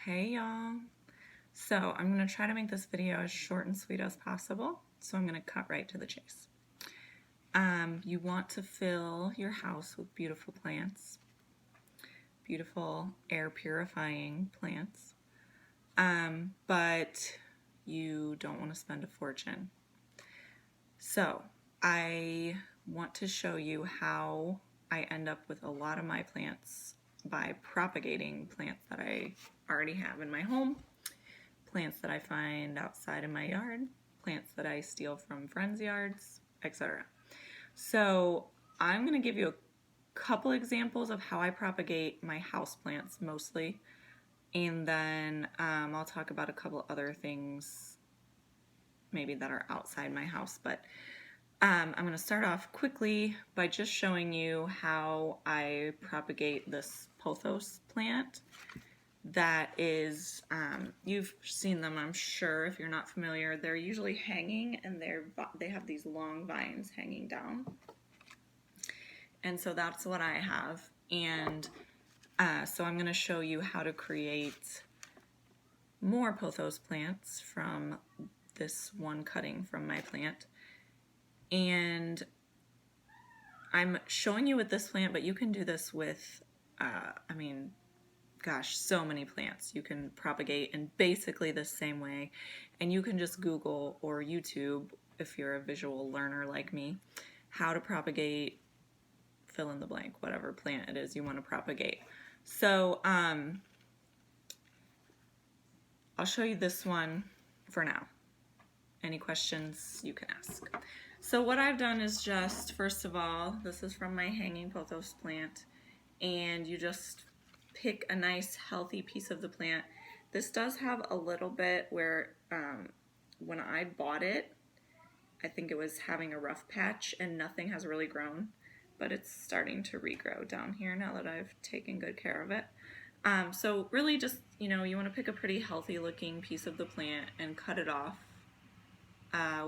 Hey y'all. So I'm going to try to make this video as short and sweet as possible. So I'm going to cut right to the chase. You want to fill your house with beautiful plants, beautiful air purifying plants, but you don't want to spend a fortune. So I want to show you how I end up with a lot of my plants by propagating plants that I already have in my home, plants that I find outside of my yard, plants that I steal from friends' yards, etc. So I'm going to give you a couple examples of how I propagate my houseplants mostly, and then I'll talk about a couple other things maybe that are outside my house, but I'm going to start off quickly by just showing you how I propagate this pothos plant. That is, you've seen them, I'm sure. If you're not familiar, they're usually hanging, and they have these long vines hanging down. And so that's what I have. And so I'm going to show you how to create more pothos plants from this one cutting from my plant. And I'm showing you with this plant, but you can do this with, gosh, so many plants. You can propagate in basically the same way, and you can just Google or YouTube, if you're a visual learner like me, how to propagate, fill in the blank, whatever plant it is you want to propagate. So I'll show you this one for now. Any questions you can ask. So what I've done is just, first of all, this is from my hanging pothos plant, and you just pick a nice healthy piece of the plant. This does have a little bit where when I bought it, I think it was having a rough patch and nothing has really grown, but it's starting to regrow down here now that I've taken good care of it. So really just, you want to pick a pretty healthy looking piece of the plant and cut it off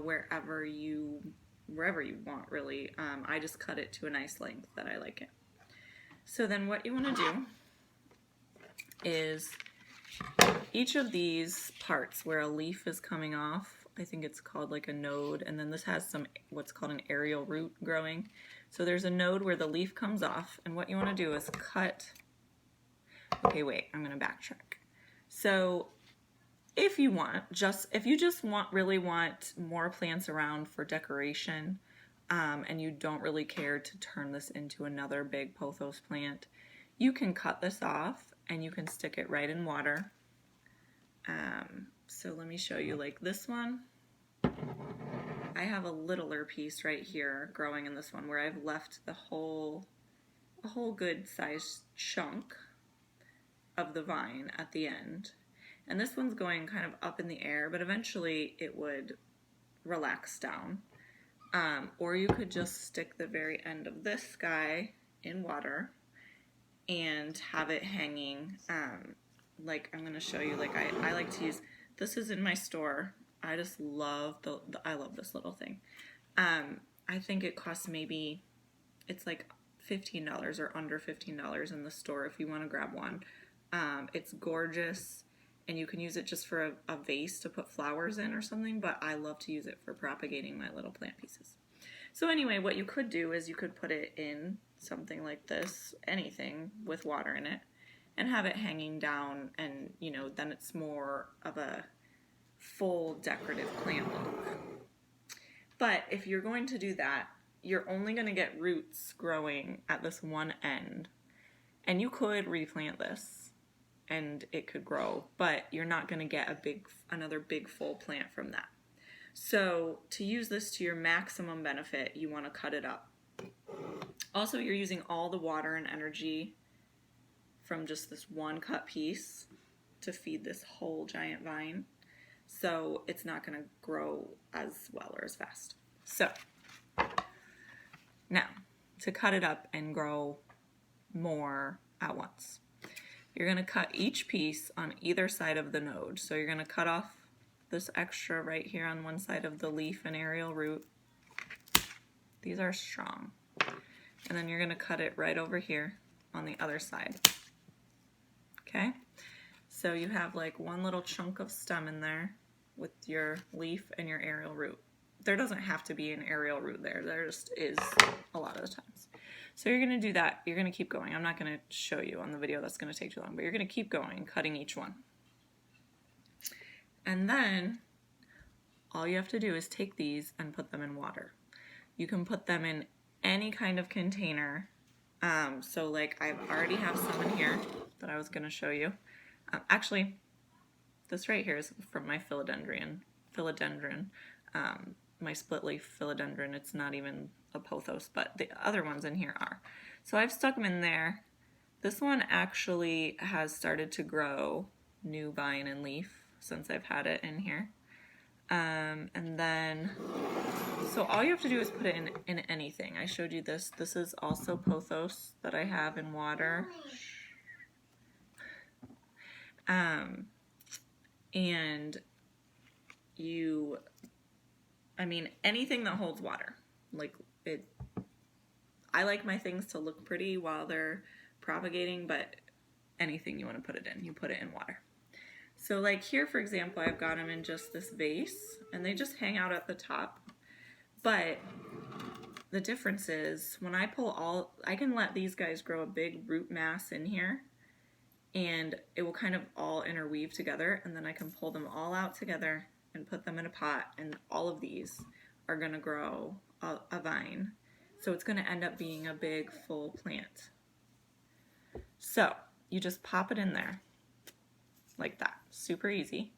wherever you want, really. I just cut it to a nice length that I like it. So then what you want to do is each of these parts where a leaf is coming off, I think it's called like a node, and then this has some what's called an aerial root growing. So there's a node where the leaf comes off, and what you want to do is cut. Okay, wait, I'm going to backtrack. So if you just really want more plants around for decoration, and you don't really care to turn this into another big pothos plant, you can cut this off and you can stick it right in water. So let me show you, like this one. I have a littler piece right here growing in this one where I've left a whole good sized chunk of the vine at the end. And this one's going kind of up in the air, but eventually it would relax down. Or you could just stick the very end of this guy in water and have it hanging. Like I'm going to show you, like I like to use, this is in my store. I just love I love this little thing. I think it costs maybe, it's like $15 or under $15 in the store if you want to grab one. It's gorgeous, and you can use it just for a vase to put flowers in or something, but I love to use it for propagating my little plant pieces. So anyway, what you could do is you could put it in something like this, anything with water in it, and have it hanging down, and then it's more of a full decorative plant look. But if you're going to do that, you're only going to get roots growing at this one end, and you could replant this and it could grow, but you're not going to get another big full plant from that. So to use this to your maximum benefit, you want to cut it up. Also, you're using all the water and energy from just this one cut piece to feed this whole giant vine. So it's not going to grow as well or as fast. So now, to cut it up and grow more at once, you're going to cut each piece on either side of the node. So you're going to cut off this extra right here on one side of the leaf and aerial root. These are strong. And then you're going to cut it right over here on the other side. Okay? So you have like one little chunk of stem in there with your leaf and your aerial root. There doesn't have to be an aerial root there. There just is a lot of the times. So you're going to do that. You're going to keep going. I'm not going to show you on the video. That's going to take too long. But you're going to keep going, cutting each one. And then all you have to do is take these and put them in water. You can put them in any kind of container. So like I already have some in here that I was going to show you. Actually, this right here is from my philodendron. My split leaf philodendron. It's not even a pothos, but the other ones in here are. So I've stuck them in there. This one actually has started to grow new vine and leaf since I've had it in here. And then, so all you have to do is put it in anything. I showed you this. This is also pothos that I have in water. And anything that holds water, like it, I like my things to look pretty while they're propagating, but anything you want to put it in, you put it in water. So like here, for example, I've got them in just this vase and they just hang out at the top. But the difference is when I pull I can let these guys grow a big root mass in here and it will kind of all interweave together, and then I can pull them all out together and put them in a pot, and all of these are going to grow a vine. So it's going to end up being a big full plant. So you just pop it in there like that, super easy.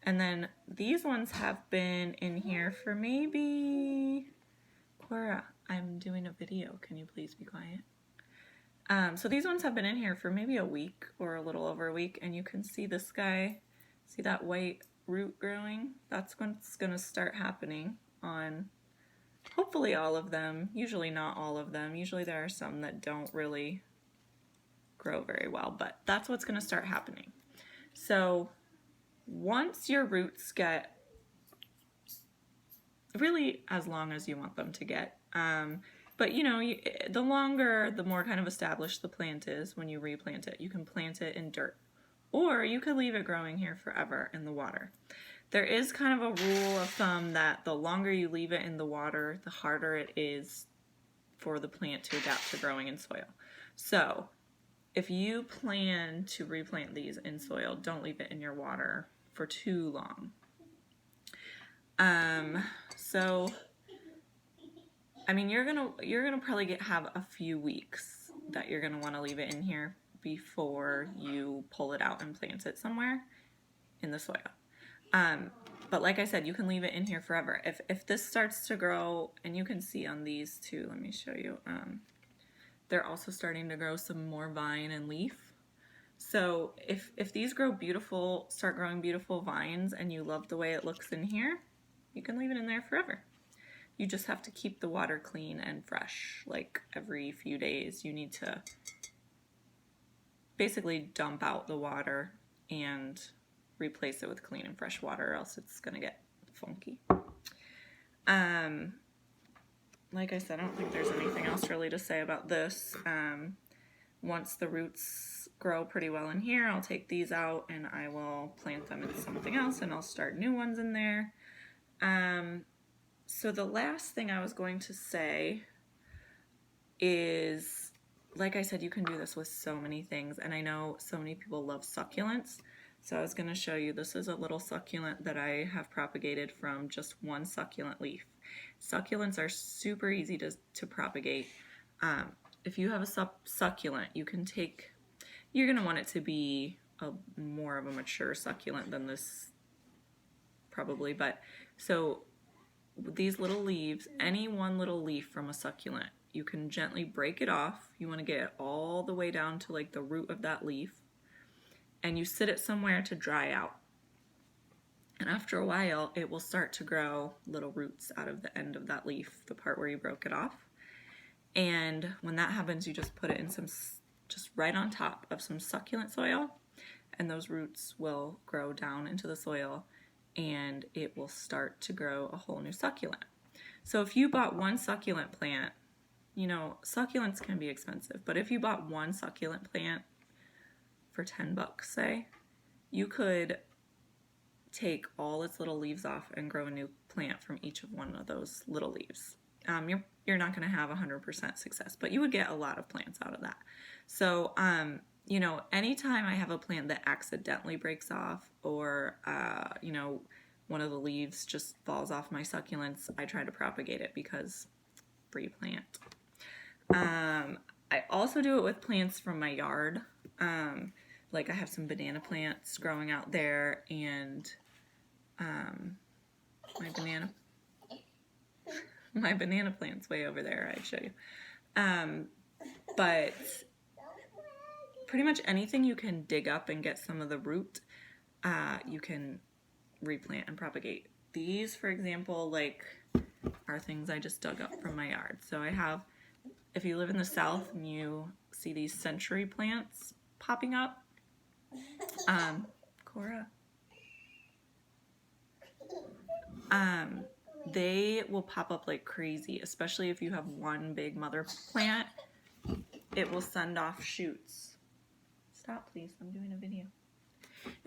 And then these ones have been in here for maybe, Cora, I'm doing a video, can you please be quiet? So these ones have been in here for maybe a week or a little over a week, and you can see this guy, see that white root growing? That's what's going to start happening on hopefully all of them, usually not all of them. Usually there are some that don't really grow very well, but that's what's going to start happening. So once your roots get really as long as you want them to get, but you know, the longer, the more kind of established the plant is when you replant it. You can plant it in dirt, or you could leave it growing here forever in the water. There is kind of a rule of thumb that the longer you leave it in the water, the harder it is for the plant to adapt to growing in soil. So if you plan to replant these in soil, don't leave it in your water for too long. So I mean, you're gonna probably have a few weeks that you're gonna want to leave it in here before you pull it out and plant it somewhere in the soil. But like I said, you can leave it in here forever. If this starts to grow, and you can see on these too, let me show you. They're also starting to grow some more vine and leaf. So if these start growing beautiful vines, and you love the way it looks in here, you can leave it in there forever. You just have to keep the water clean and fresh. Like every few days you need to basically dump out the water and replace it with clean and fresh water, or else it's gonna get funky. Like I said, I don't think there's anything else really to say about this. Once the roots grow pretty well in here, I'll take these out and I will plant them in something else, and I'll start new ones in there. So the last thing I was going to say is, like I said, you can do this with so many things, and I know so many people love succulents. So I was going to show you, this is a little succulent that I have propagated from just one succulent leaf. Succulents are super easy to propagate. If you have a succulent, you're going to want it to be more of a mature succulent than this probably, but so these little leaves, any one little leaf from a succulent, you can gently break it off. You want to get it all the way down to like the root of that leaf, and you sit it somewhere to dry out. And after a while, it will start to grow little roots out of the end of that leaf, the part where you broke it off. And when that happens, you just put it in just right on top of some succulent soil, and those roots will grow down into the soil, and it will start to grow a whole new succulent. So if you bought one succulent plant, you know, succulents can be expensive, but if you bought one succulent plant for $10, say, you could take all its little leaves off and grow a new plant from each of one of those little leaves. You're not going to have 100% success, but you would get a lot of plants out of that. So, you know, anytime I have a plant that accidentally breaks off or, you know, one of the leaves just falls off my succulents, I try to propagate it because free plant. I also do it with plants from my yard. Like I have some banana plants growing out there, and my banana plant's way over there. I'd show you. But pretty much anything you can dig up and get some of the root, you can replant and propagate. These, for example, like are things I just dug up from my yard. So I have, if you live in the South and you see these century plants popping up, Cora, they will pop up like crazy, especially if you have one big mother plant. It will send off shoots. Stop, please. I'm doing a video.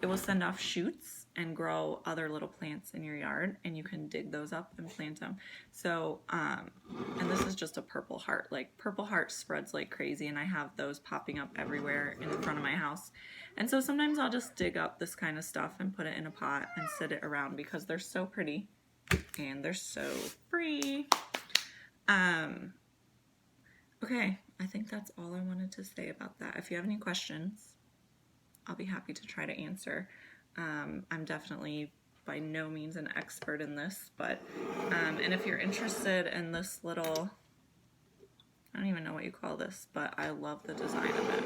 It will send off shoots and grow other little plants in your yard, and you can dig those up and plant them. So, and this is just a purple heart. Like, purple heart spreads like crazy, and I have those popping up everywhere in front of my house. And so sometimes I'll just dig up this kind of stuff and put it in a pot and sit it around because they're so pretty and they're so free. Okay, I think that's all I wanted to say about that. If you have any questions, I'll be happy to try to answer. I'm definitely by no means an expert in this, but, and if you're interested in this little, I don't even know what you call this, but I love the design of it.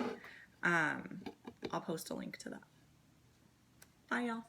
I'll post a link to that. Bye, y'all.